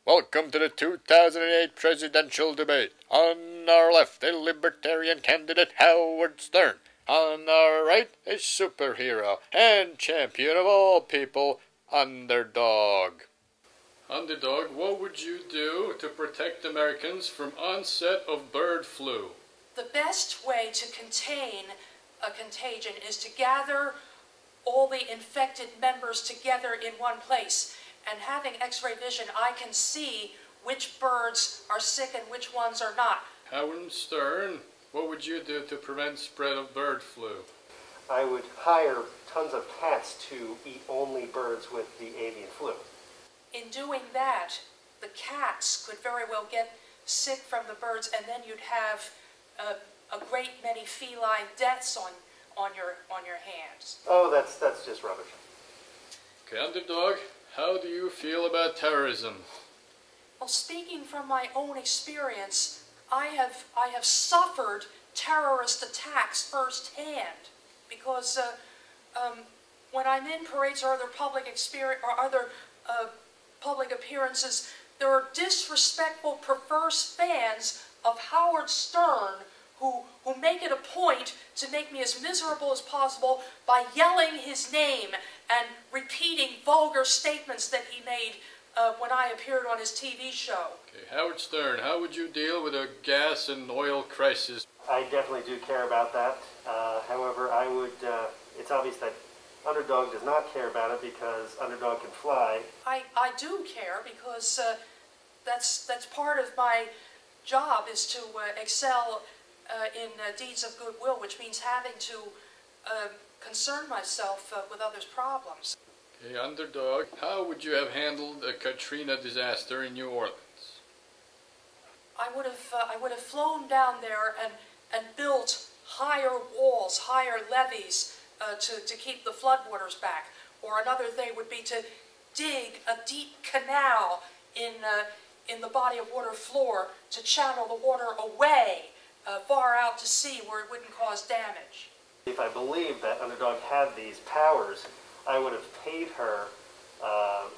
Welcome to the 2008 presidential debate. On our left, a libertarian candidate, Howard Stern. On our right, a superhero and champion of all people, Underdog. Underdog, what would you do to protect Americans from onset of bird flu? The best way to contain a contagion is to gather all the infected members together in one place. And having X-ray vision, I can see which birds are sick and which ones are not. Howard Stern, what would you do to prevent spread of bird flu? I would hire tons of cats to eat only birds with the avian flu. In doing that, the cats could very well get sick from the birds, and then you'd have a great many feline deaths on your hands. Oh, that's just rubbish. Okay, Underdog, how do you feel about terrorism? Well, speaking from my own experience, I have suffered terrorist attacks firsthand, because when I'm in parades or other public public appearances, there are disrespectful, perverse fans of Howard Stern who make it a point to make me as miserable as possible by yelling his name and repeating vulgar statements that he made when I appeared on his TV show. Okay, Howard Stern, how would you deal with a gas and oil crisis? I definitely do care about that. However, it's obvious that Underdog does not care about it because Underdog can fly. I do care because that's part of my job, is to excel in deeds of goodwill, which means having to concern myself with others' problems. Okay, Underdog, how would you have handled a Katrina disaster in New Orleans? I would have flown down there and built higher walls, higher levees to keep the floodwaters back. Or another thing would be to dig a deep canal in the body of water floor to channel the water away far out to sea where it wouldn't cause damage. If I believed that Underdog had these powers, I would have paid her,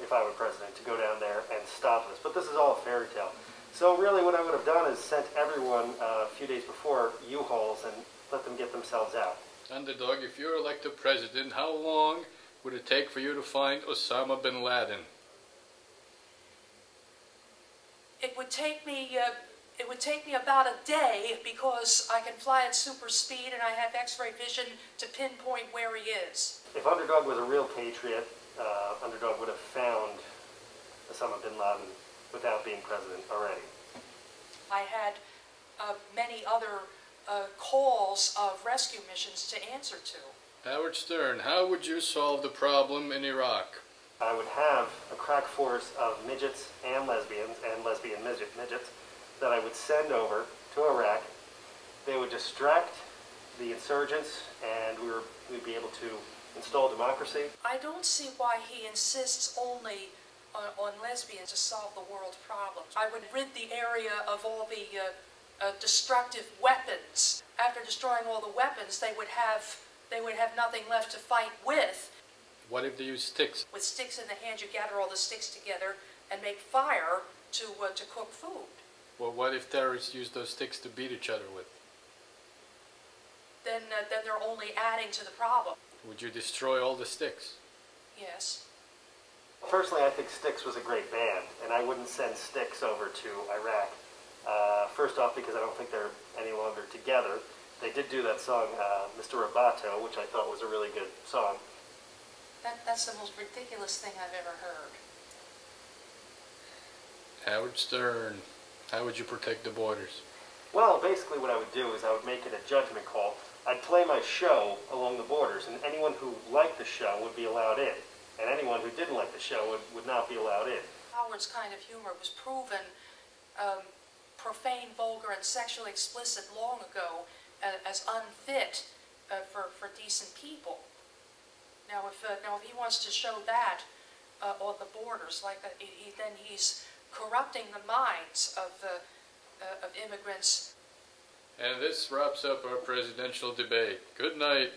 if I were president, to go down there and stop this. But this is all a fairy tale. So really what I would have done is sent everyone a few days before U-Hauls and let them get themselves out. Underdog, if you're elected president, how long would it take for you to find Osama bin Laden? It would take me about a day, because I can fly at super speed and I have X-ray vision to pinpoint where he is. If Underdog was a real patriot, Underdog would have found Osama bin Laden without being president already. I had many other calls of rescue missions to answer to. Howard Stern, how would you solve the problem in Iraq? I would have a crack force of midgets and lesbians and lesbian midgets that I would send over to Iraq. They would distract the insurgents and we'd be able to install democracy. I don't see why he insists only on lesbians to solve the world's problems. I would rid the area of all the destructive weapons. After destroying all the weapons, they would have nothing left to fight with. What if they use sticks? With sticks in the hand, you gather all the sticks together and make fire to cook food. Well, what if terrorists use those sticks to beat each other with? Then they're only adding to the problem. Would you destroy all the sticks? Yes. Personally, I think Styx was a great band, and I wouldn't send Styx over to Iraq. First off, because I don't think they're any longer together. They did do that song, Mr. Roboto, which I thought was a really good song. That's the most ridiculous thing I've ever heard. Howard Stern, how would you protect the borders? Well, basically what I would do is I would make it a judgment call. I'd play my show along the borders, and anyone who liked the show would be allowed in. And anyone who didn't like the show would not be allowed in. Howard's kind of humor was proven profane, vulgar, and sexually explicit long ago as unfit for decent people. Now, if he wants to show that on the borders, like then he's corrupting the minds of immigrants. And this wraps up our presidential debate. Good night.